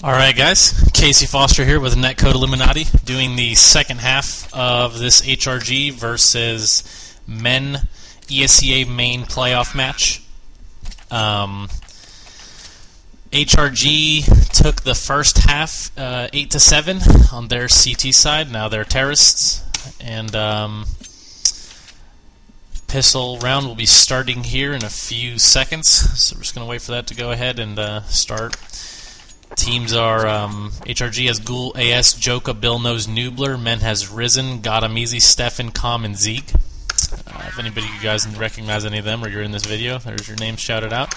Alright guys, Casey Foster here with NetcodeIlluminati doing the second half of this HRG versus Men ESEA-Main playoff match. HRG took the first half 8-7 on their CT side. Now they're terrorists, and pistol round will be starting here in a few seconds, so we're just going to wait for that to go ahead and start. Teams are HRG has Ghoul, AS, Joka, Bill Knows, Noobler. Men has Risen, Gotham Easy, Stefan, Com, and Zeke. If anybody you guys recognize any of them or you're in this video, there's your name shouted out.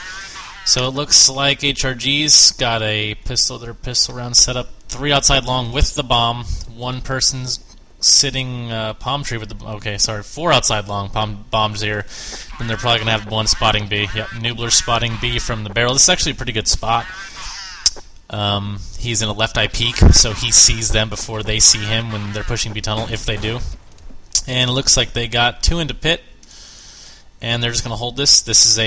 So it looks like HRG's got a pistol, their pistol round set up 3 outside long with the bomb. One person's sitting palm tree with the, okay, sorry, 4 outside long bombs here. Then they're probably going to have one spotting B. Yep, Noobler spotting B from the barrel. This is actually a pretty good spot. He's in a left eye peek, so he sees them before they see him when they're pushing B tunnel, if they do. And it looks like they got 2 into pit, and they're just going to hold this. This is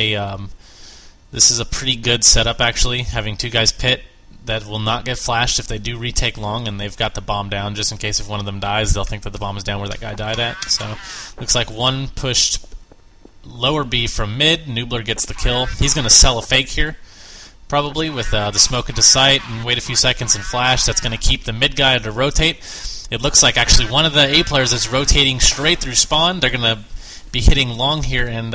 a pretty good setup, actually, having 2 guys pit that will not get flashed if they do retake long, and they've got the bomb down just in case if one of them dies, they'll think that the bomb is down where that guy died at. So looks like one pushed lower B from mid. Noobler gets the kill. He's going to sell a fake here, probably with the smoke into sight, and wait a few seconds and flash. That's going to keep the mid guy to rotate. It looks like actually one of the A players is rotating straight through spawn. They're going to be hitting long here and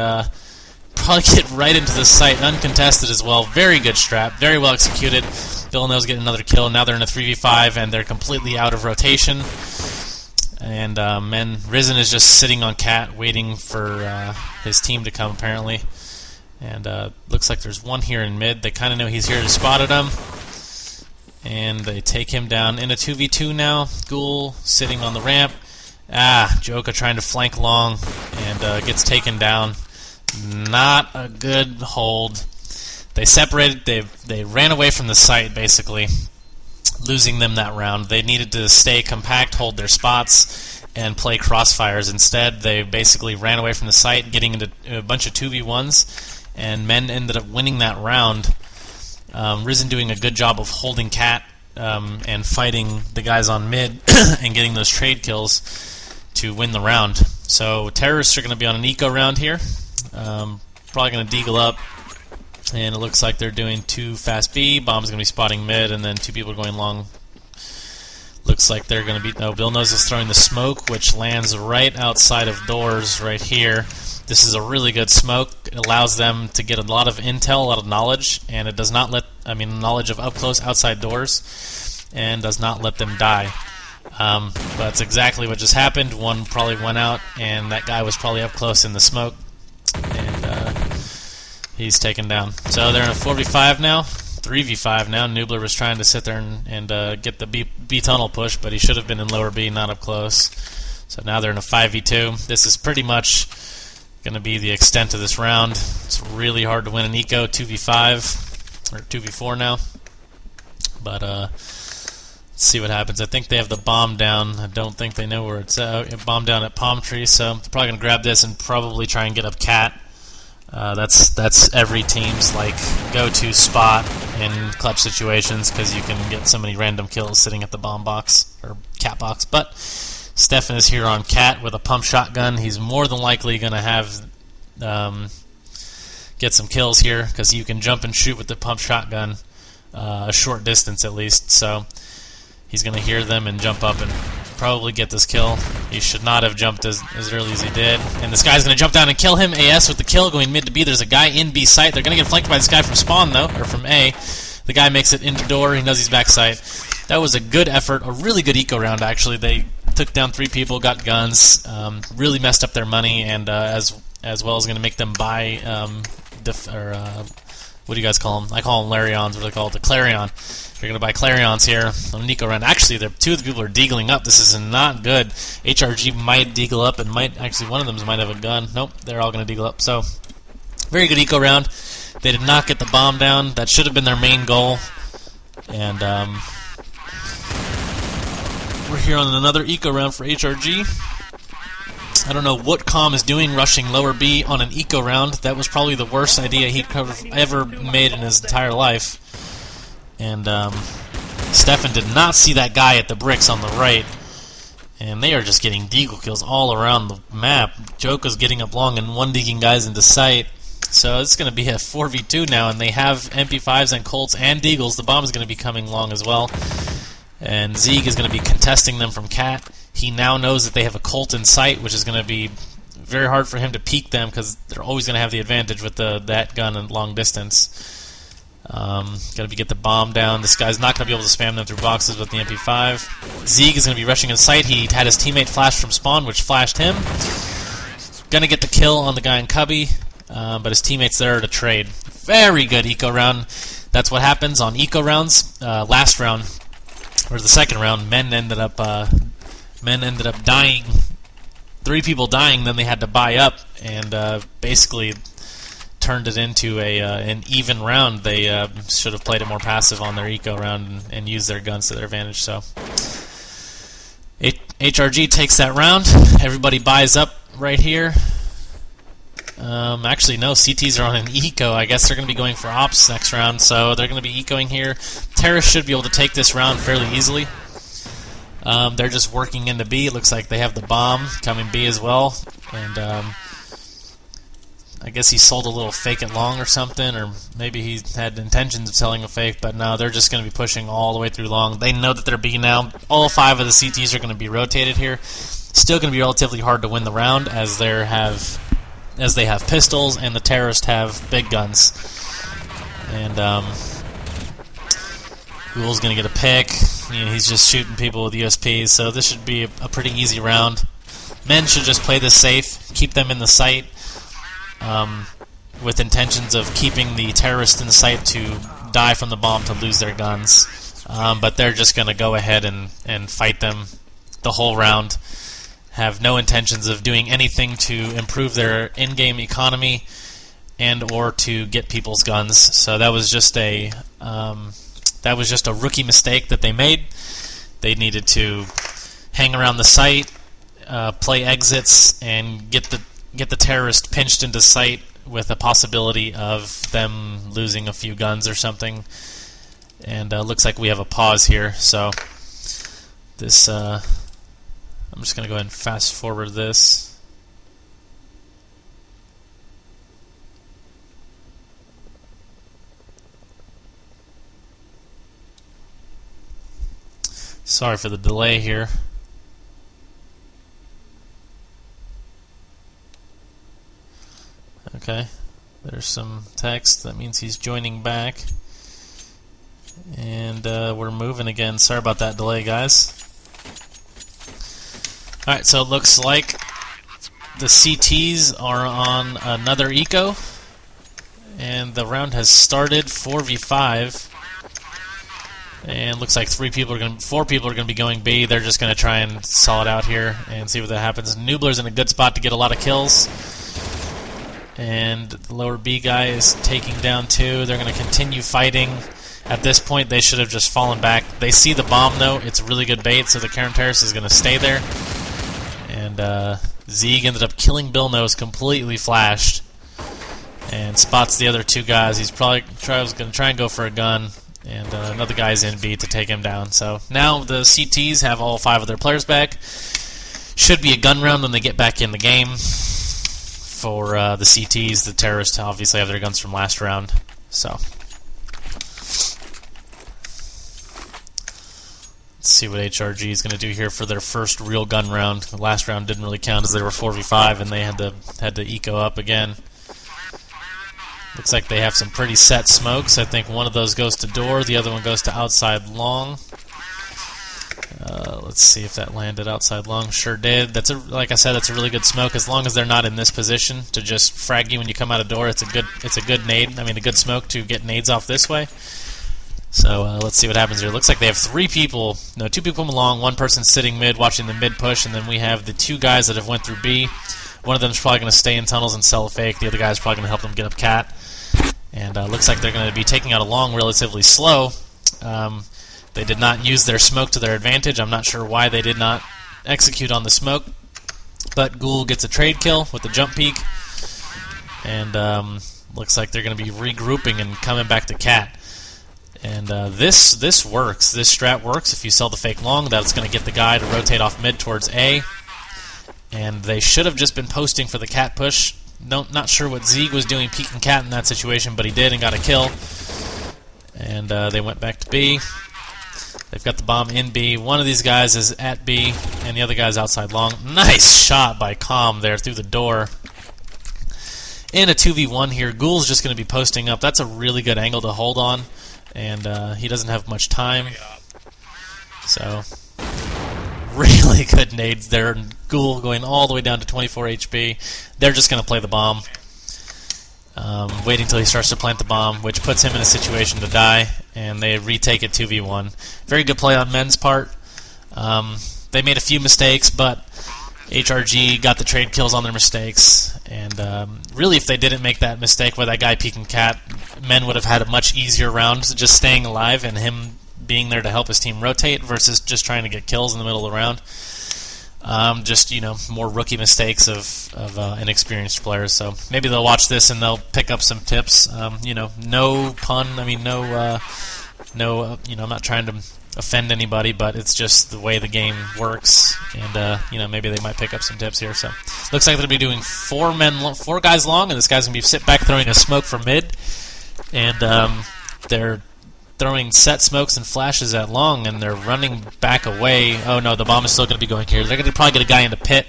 probably get right into the site, uncontested as well. Very good strap, very well executed. Villanelle's getting another kill. Now they're in a 3v5 and they're completely out of rotation. And Men Risen is just sitting on Cat waiting for his team to come, apparently. And looks like there's one here in mid. They kind of know he's here to spot at him. And they take him down in a 2v2 now. Ghoul sitting on the ramp. Joka trying to flank long and gets taken down. Not a good hold. They separated. They ran away from the site, basically, losing them that round. They needed to stay compact, hold their spots, and play crossfires. Instead, they basically ran away from the site, getting into a bunch of 2v1s. And Men ended up winning that round. Risen doing a good job of holding Cat and fighting the guys on mid and getting those trade kills to win the round. So terrorists are going to be on an eco round here. Probably going to deagle up. And it looks like they're doing 2 fast B. Bomb's going to be spotting mid, and then 2 people going long. Looks like they're going to be... No, Bill Knows is throwing the smoke, which lands right outside of doors right here. This is a really good smoke. It allows them to get a lot of intel, a lot of knowledge, and it does not let, knowledge of up close outside doors, and does not let them die. But that's exactly what just happened. One probably went out, and that guy was probably up close in the smoke, and he's taken down. So they're in a 4v5 now, 3v5 now. Noobler was trying to sit there and get the B tunnel push, but he should have been in lower B, not up close. So now they're in a 5v2. This is pretty much going to be the extent of this round. It's really hard to win an eco 2v5 or 2v4 now, but let's see what happens. I think they have the bomb down. I don't think they know where it's at. Bomb down at Palm Tree, so they're probably going to grab this and probably try and get up Cat. That's every team's go-to spot in clutch situations, because you can get so many random kills sitting at the bomb box or Cat box. But Stefan is here on Cat with a pump shotgun. He's more than likely going to have get some kills here, because you can jump and shoot with the pump shotgun a short distance at least. So he's going to hear them and jump up and probably get this kill. He should not have jumped as early as he did. And this guy's going to jump down and kill him. AS with the kill going mid to B. There's a guy in B site. They're going to get flanked by this guy from spawn, though, or from A. The guy makes it into door. He knows he's back site. That was a good effort, a really good eco round, actually. They took down 3 people, got guns, really messed up their money, and as well as going to make them buy, what do you guys call them? I call them Larions, what do they call it? The Clarion. They're going to buy Clarions here on an eco round. Actually, 2 of the people are deagling up. This is not good. HRG might deagle up, and one of them might have a gun. Nope, they're all going to deagle up. So, very good eco round. They did not get the bomb down. That should have been their main goal. And we're here on another eco round for HRG. I don't know what Com is doing rushing lower B on an eco round. That was probably the worst idea he could have ever made in his entire life. And Stefan did not see that guy at the bricks on the right, and they are just getting deagle kills all around the map. Joko's getting up long and one digging guys into sight. So it's going to be a 4v2 now, and they have MP5s and Colts and deagles. The bomb is going to be coming long as well, and Zeeg is going to be contesting them from Cat. He now knows that they have a Colt in sight, which is going to be very hard for him to peek them because they're always going to have the advantage with that gun at long distance. Got to get the bomb down. This guy's not going to be able to spam them through boxes with the MP5. Zeeg is going to be rushing in sight. He had his teammate flash from spawn, which flashed him. Going to get the kill on the guy in Cubby, but his teammate's there to trade. Very good eco round. That's what happens on eco rounds. Last round, or the second round, men ended up dying. 3 people dying, then they had to buy up, and basically turned it into an even round. They should have played it more passive on their eco round and used their guns to their advantage. So HRG takes that round. Everybody buys up right here. Actually, no, CTs are on an eco. I guess they're going to be going for ops next round, so they're going to be ecoing here. Terrorists should be able to take this round fairly easily. They're just working into B. It looks like they have the bomb coming B as well, and I guess he sold a little fake it long or something, or maybe he had intentions of selling a fake, but no, they're just going to be pushing all the way through long. They know that they're B now. All 5 of the CTs are going to be rotated here. Still going to be relatively hard to win the round as they have pistols and the terrorists have big guns. And Ghoul's going to get a pick. You know, he's just shooting people with USPs, so this should be a pretty easy round. Men should just play this safe, keep them in the sight, with intentions of keeping the terrorists in the sight to die from the bomb to lose their guns. But they're just going to go ahead and fight them the whole round. Have no intentions of doing anything to improve their in-game economy and or to get people's guns. So that was just a rookie mistake that they made. They needed to hang around the site, play exits, and get the terrorist pinched into sight with a possibility of them losing a few guns or something. And looks like we have a pause here. So this, I'm just going to go ahead and fast forward this. Sorry for the delay here. Okay, there's some text. That means he's joining back. And we're moving again. Sorry about that delay, guys. Alright, so it looks like the CTs are on another eco. And the round has started, 4v5. And looks like 4 people are going to be going B. They're just going to try and saw it out here and see what that happens. Noobler's in a good spot to get a lot of kills. And the lower B guy is taking down 2. They're going to continue fighting. At this point, they should have just fallen back. They see the bomb, though. It's really good bait, so the Karen Terrace is going to stay there. And Zeeg ended up killing Bill Nose, completely flashed. And spots the other 2 guys. He's probably going to try and go for a gun. And another guy's in B to take him down. So now the CTs have all 5 of their players back. Should be a gun round when they get back in the game. For the CTs, the terrorists obviously have their guns from last round. So let's see what HRG is going to do here for their first real gun round. The last round didn't really count as they were 4v5 and they had to eco up again. Looks like they have some pretty set smokes. I think one of those goes to door, the other one goes to outside long. Let's see if that landed outside long. Sure did. Like I said, that's a really good smoke. As long as they're not in this position to just frag you when you come out of door, it's a good nade. I mean, a good smoke to get nades off this way. So let's see what happens here. Looks like they have 2 people come along. 1 person sitting mid, watching the mid push, and then we have the 2 guys that have went through B. One of them is probably going to stay in tunnels and sell a fake. The other guy is probably going to help them get up cat. And looks like they're going to be taking out a long relatively slow. They did not use their smoke to their advantage. I'm not sure why they did not execute on the smoke. But Ghoul gets a trade kill with the jump peek. And looks like they're going to be regrouping and coming back to cat. And this works. This strat works. If you sell the fake long, that's going to get the guy to rotate off mid towards A. And they should have just been posting for the cat push. Not sure what Zeeg was doing peeking cat in that situation, but he did and got a kill. And they went back to B. They've got the bomb in B. One of these guys is at B, and the other guy's outside long. Nice shot by Com there through the door. In a 2v1 here, Ghoul's just going to be posting up. That's a really good angle to hold on, and he doesn't have much time. So, really good nades there. Ghoul going all the way down to 24 HP. They're just going to play the bomb. Waiting until he starts to plant the bomb, which puts him in a situation to die, and they retake it 2v1. Very good play on Men's part. They made a few mistakes, but HRG got the trade kills on their mistakes, and really if they didn't make that mistake with that guy peeking cat, Men would have had a much easier round just staying alive and him being there to help his team rotate versus just trying to get kills in the middle of the round. Just, more rookie mistakes of inexperienced players. So maybe they'll watch this and they'll pick up some tips. No pun. I mean, no. I'm not trying to offend anybody, but it's just the way the game works. And maybe they might pick up some tips here. So looks like they'll be doing four guys long, and this guy's gonna be sit back throwing a smoke from mid, and they're throwing set smokes and flashes at long, and they're running back away. Oh no, the bomb is still going to be going here. They're going to probably get a guy in the pit,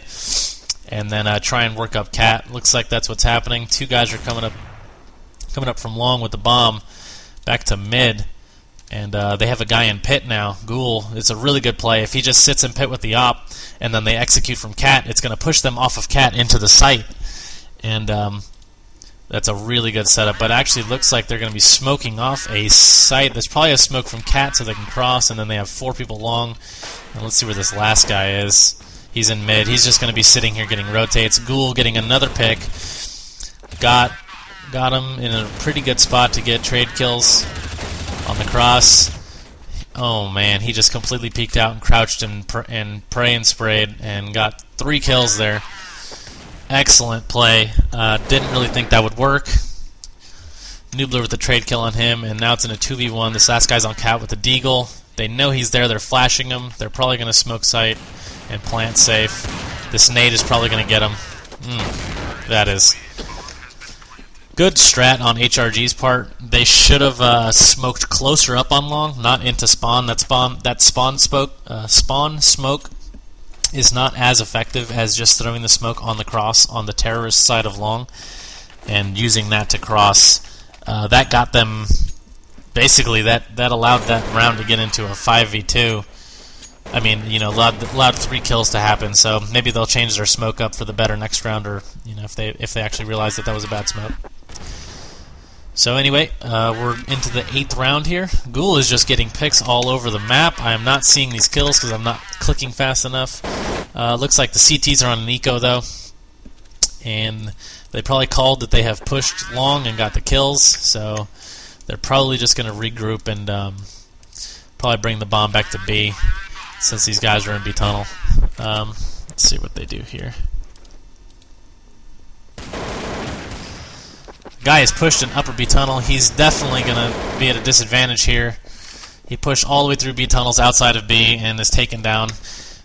and then try and work up cat. Looks like that's what's happening. Two guys are coming up from long with the bomb, back to mid, and they have a guy in pit now. Ghoul, it's a really good play. If he just sits in pit with the op, and then they execute from cat, it's going to push them off of cat into the site, and that's a really good setup, but actually looks like they're going to be smoking off a site. There's probably a smoke from cat so they can cross, and then they have four people long. And let's see where this last guy is. He's in mid. He's just going to be sitting here getting rotates. Ghoul getting another pick. Got him in a pretty good spot to get trade kills on the cross. Oh man, he just completely peeked out and crouched and pray and sprayed and got 3 kills there. Excellent play. Didn't really think that would work. Noobler with the trade kill on him, and now it's in a 2v1. This last guy's on cat with the deagle. They know he's there. They're flashing him. They're probably going to smoke site and plant safe. This nade is probably going to get him. That is good strat on HRG's part. They should have smoked closer up on long, not into spawn. That spawn smoke is not as effective as just throwing the smoke on the cross on the terrorist side of long and using that to cross. That got them, basically that allowed that round to get into a 5v2. I mean, allowed 3 kills to happen, so maybe they'll change their smoke up for the better next round, or if they actually realize that was a bad smoke. So anyway, we're into the 8th round here. Ghoul is just getting picks all over the map. I am not seeing these kills because I'm not clicking fast enough. Looks like the CTs are on an eco though, and they probably called that they have pushed long and got the kills, so they're probably just going to regroup and probably bring the bomb back to B since these guys are in B tunnel. Let's see what they do here. Guy is pushed in upper B tunnel. He's definitely going to be at a disadvantage here. He pushed all the way through B tunnels outside of B and is taken down.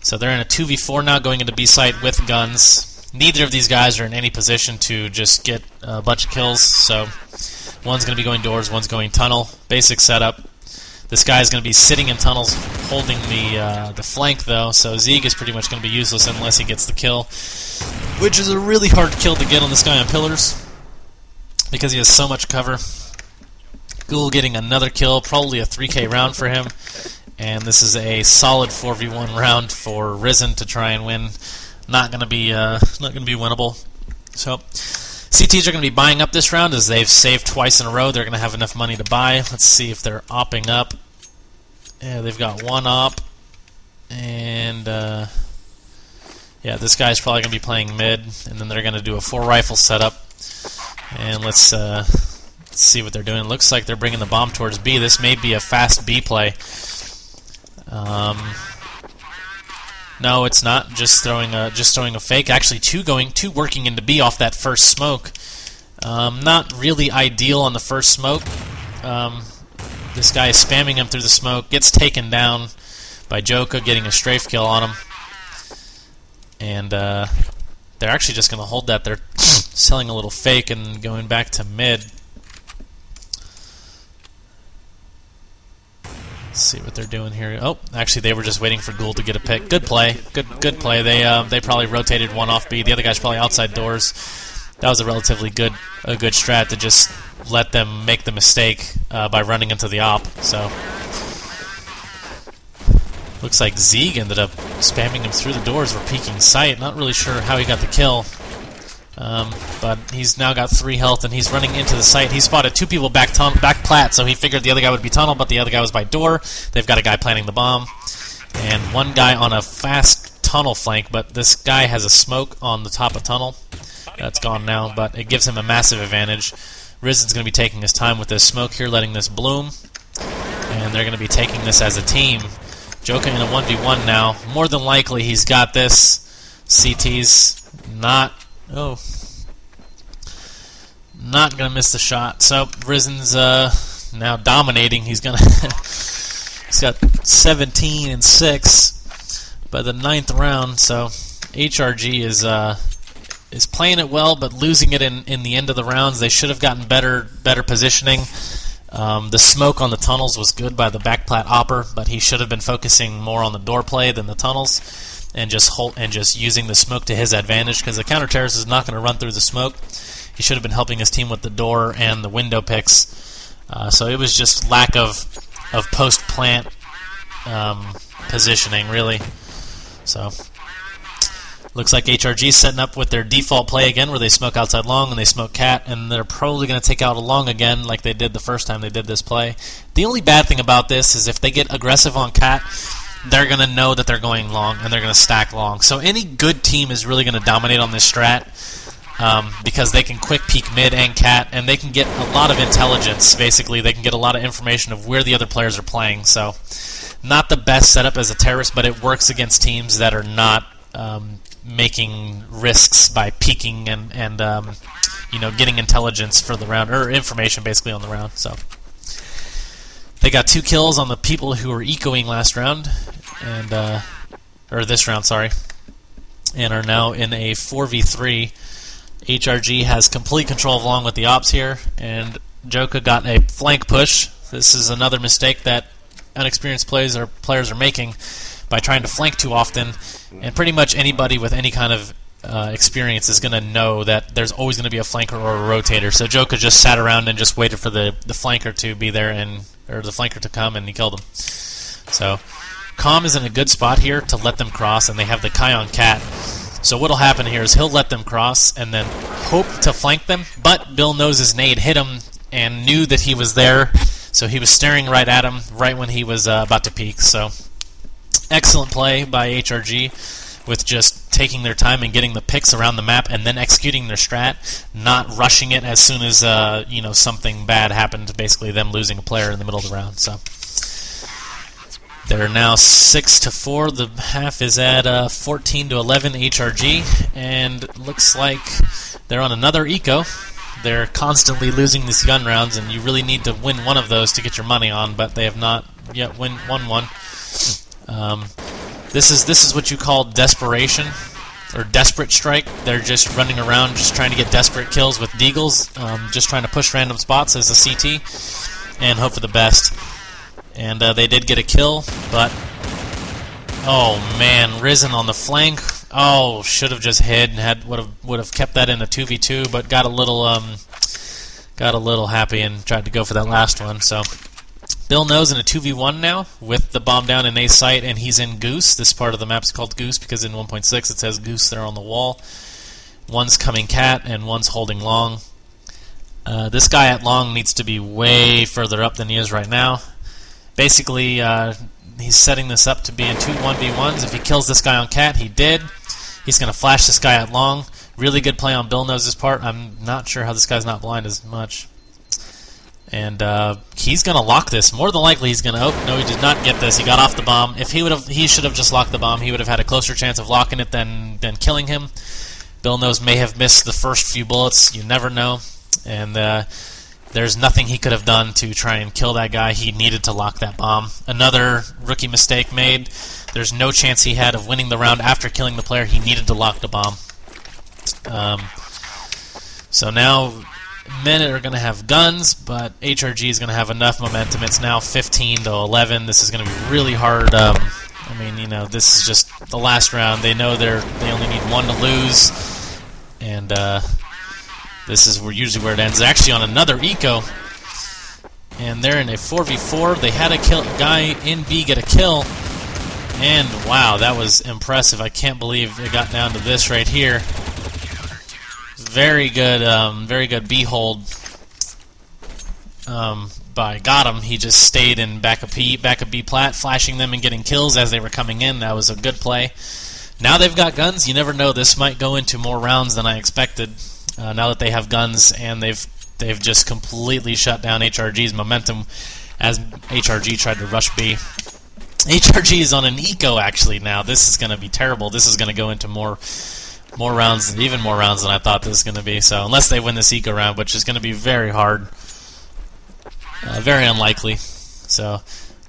So they're in a 2v4 now, going into B site with guns. Neither of these guys are in any position to just get a bunch of kills. So one's going to be going doors, one's going tunnel. Basic setup. This guy is going to be sitting in tunnels holding the flank though, so Zeeg is pretty much going to be useless unless he gets the kill, which is a really hard kill to get on this guy on pillars because he has so much cover. Ghoul getting another kill, probably a 3k round for him, and this is a solid 4v1 round for Risen to try and win. Not going to be winnable. So CTs are going to be buying up this round as they've saved twice in a row. They're going to have enough money to buy. Let's see if they're opping up. Yeah, they've got one op, and yeah, this guy's probably going to be playing mid, and then they're going to do a 4-rifle setup. And let's see what they're doing. Looks like they're bringing the bomb towards B. This may be a fast B play. No, it's not. Just throwing a fake. Actually, two working into B off that first smoke. Not really ideal on the first smoke. This guy is spamming him through the smoke, gets taken down by Joka, getting a strafe kill on him. And they're actually just going to hold that. They're selling a little fake and going back to mid. Let's see what they're doing here. Oh, actually they were just waiting for Gould to get a pick. Good play. Good play. They probably rotated one off B. The other guy's probably outside doors. That was a relatively good strat to just let them make the mistake by running into the op. So looks like Zeeg ended up spamming him through the doors or peeking sight. Not really sure how he got the kill. But he's now got 3 health and he's running into the site. He spotted 2 people back plat, so he figured the other guy would be tunnel, but the other guy was by door. They've got a guy planting the bomb. And one guy on a fast tunnel flank, but this guy has a smoke on the top of tunnel. That's gone now, but it gives him a massive advantage. Risen's going to be taking his time with this smoke here, letting this bloom. And they're going to be taking this as a team. Joka in a 1v1 now. More than likely he's got this. CT's not going to miss the shot. So Risen's now dominating. He's got 17 and 6 by the 9th round. So HRG is playing it well, but losing it in the end of the rounds. They should have gotten better positioning. The smoke on the tunnels was good by the backplat opper, but he should have been focusing more on the door play than the tunnels, and just using the smoke to his advantage, because the counter terrorist is not going to run through the smoke. He should have been helping his team with the door and the window picks. So it was just lack of post plant positioning, really. So looks like HRG's setting up with their default play again, where they smoke outside long and they smoke cat, and they're probably going to take out a long again like they did the first time they did this play. The only bad thing about this is if they get aggressive on cat, they're going to know that they're going long, and they're going to stack long. So any good team is really going to dominate on this strat, because they can quick peek mid and cat, and they can get a lot of intelligence. Basically, they can get a lot of information of where the other players are playing. So not the best setup as a terrorist, but it works against teams that are not making risks by peeking and getting intelligence for the round, or information basically on the round. So they got 2 kills on the people who were ecoing last round, or this round, sorry, and are now in a 4v3. HRG has complete control along with the ops here, and Joka got a flank push. This is another mistake that inexperienced players are making by trying to flank too often, and pretty much anybody with any kind of experience is going to know that there's always going to be a flanker or a rotator. So Joka just sat around and just waited for the flanker to be there, or the flanker to come, and he killed him. So Calm is in a good spot here to let them cross, and they have the Kai on cat. So what'll happen here is he'll let them cross and then hope to flank them, but Bill knows his nade hit him and knew that he was there, so he was staring right at him right when he was about to peek. So excellent play by HRG with just taking their time and getting the picks around the map and then executing their strat, not rushing it as soon as something bad happened, basically them losing a player in the middle of the round. So they're now 6-4. The half is at 14-11 HRG, and looks like they're on another eco. They're constantly losing these gun rounds, and you really need to win one of those to get your money on, but they have not yet won one. This is what you call desperation, or desperate strike. They're just running around, just trying to get desperate kills with deagles, just trying to push random spots as a CT, and hope for the best. And they did get a kill, but oh man, Risen on the flank. Oh, should have just hid and would have kept that in a 2v2, but got a little happy and tried to go for that last one. So Bill knows in a 2v1 now with the bomb down in A site, and he's in Goose. This part of the map is called Goose because in 1.6 it says Goose there on the wall. One's coming cat and one's holding long. This guy at long needs to be way further up than he is right now. Basically, he's setting this up to be in 2 1v1s. If he kills this guy on cat, he did. He's going to flash this guy at long. Really good play on Bill Nose's part. I'm not sure how this guy's not blind as much. And he's going to lock this. More than likely, he's going to... Oh, no, he did not get this. He got off the bomb. If he should have just locked the bomb. He would have had a closer chance of locking it than killing him. Bill Nose may have missed the first few bullets. You never know. And There's nothing he could have done to try and kill that guy. He needed to lock that bomb. Another rookie mistake made. There's no chance he had of winning the round after killing the player. He needed to lock the bomb. So now men are going to have guns, but HRG is going to have enough momentum. It's now 15-11. This is going to be really hard. I mean, you know, this is just the last round. They know they only need one to lose, and this is usually where it ends. They're actually on another eco, and they're in a 4v4. They had a guy in B get a kill, and wow, that was impressive. I can't believe it got down to this right here. Very good B hold by Got him. He just stayed in back of B plat, flashing them and getting kills as they were coming in. That was a good play. Now they've got guns. You never know. This might go into more rounds than I expected. Now that they have guns, and they've just completely shut down HRG's momentum as HRG tried to rush B. HRG is on an eco actually now. This is going to be terrible. This is going to go into more rounds, even more rounds than I thought this was going to be. So unless they win this eco round, which is going to be very hard, very unlikely. So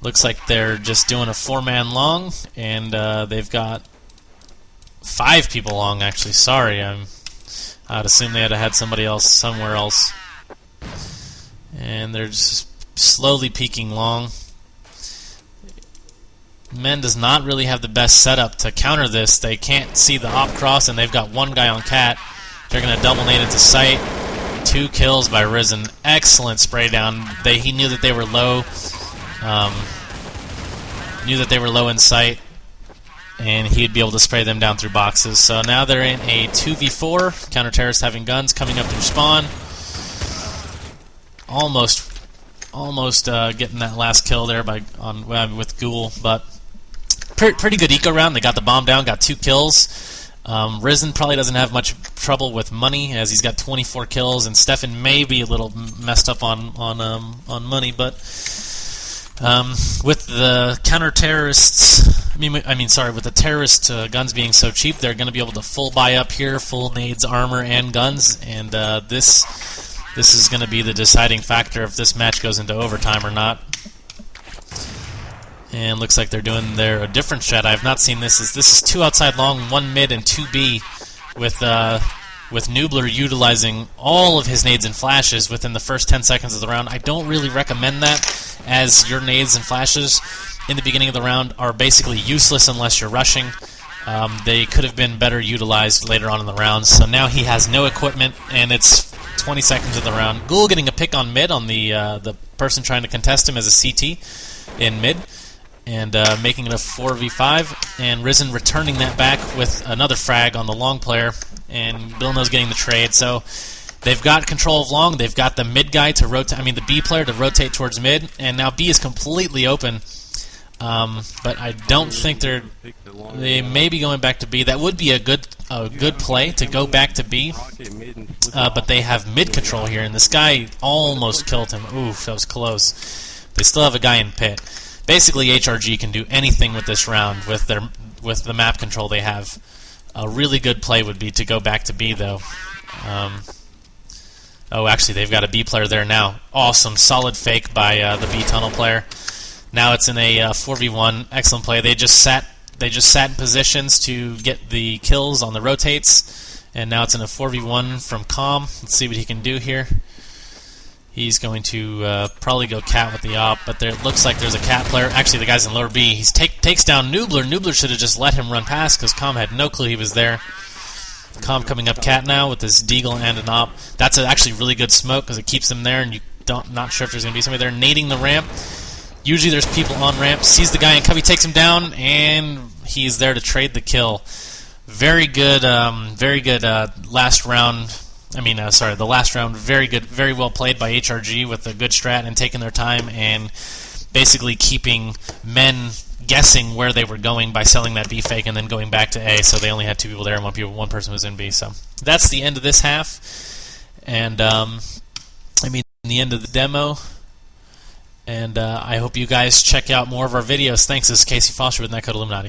looks like they're just doing a 4-man long, and they've got 5 people long actually. Sorry, I'd assume they had somebody else somewhere else. And they're just slowly peeking long. Men does not really have the best setup to counter this. They can't see the op cross, and they've got one guy on cat. They're going to double nade into sight. 2 kills by Risen. Excellent spray down. He knew that they were low. Knew that they were low in sight, and he'd be able to spray them down through boxes. So now they're in a 2v4. Counter-terrorists having guns coming up through spawn. Almost getting that last kill there with Ghoul, but pretty good eco round. They got the bomb down, got 2 kills. Risen probably doesn't have much trouble with money, as he's got 24 kills, and Stefan may be a little messed up on money, but with the counter-terrorists, with the terrorist guns being so cheap, they're going to be able to full buy up here, full nades, armor, and guns, and this is going to be the deciding factor if this match goes into overtime or not. And looks like they're doing a different strat. I have not seen this. This is 2 outside long, 1 mid, and 2 B, with Nubler utilizing all of his nades and flashes within the first 10 seconds of the round. I don't really recommend that, as your nades and flashes in the beginning of the round are basically useless unless you're rushing. They could have been better utilized later on in the round. So now he has no equipment, and it's 20 seconds of the round. Ghoul getting a pick on mid on the person trying to contest him as a CT in mid, and making it a 4v5, and Risen returning that back with another frag on the long player, and Bill Knows getting the trade. So they've got control of long. They've got the mid guy to rotate. The B player to rotate towards mid, and now B is completely open. But I don't think they may be going back to B. That would be a good play to go back to B. But they have mid control here, and this guy almost killed him. Oof, that was close. They still have a guy in pit. Basically, HRG can do anything with this round with the map control they have. A really good play would be to go back to B, though. Oh, actually, they've got a B player there now. Awesome, solid fake by the B tunnel player. Now it's in a 4v1. Excellent play. They just sat in positions to get the kills on the rotates, and now it's in a 4v1 from Calm. Let's see what he can do here. He's going to probably go cat with the op, but it looks like there's a cat player. Actually, the guy's in lower B. He takes down Nubler. Nubler should have just let him run past because Calm had no clue he was there. Calm coming up cat now with this deagle and an op. That's actually really good smoke because it keeps them there, and not sure if there's going to be somebody there. Nading the ramp. Usually there's people on ramp. Sees the guy in cover, takes him down, and he's there to trade the kill. Very good last round. The last round, very good, very well played by HRG with a good strat and taking their time and basically keeping men guessing where they were going by selling that B fake and then going back to A. So they only had 2 people there and one person was in B. So that's the end of this half, and the end of the demo. And I hope you guys check out more of our videos. Thanks. This is Casey Foster with NetcodeIlluminati.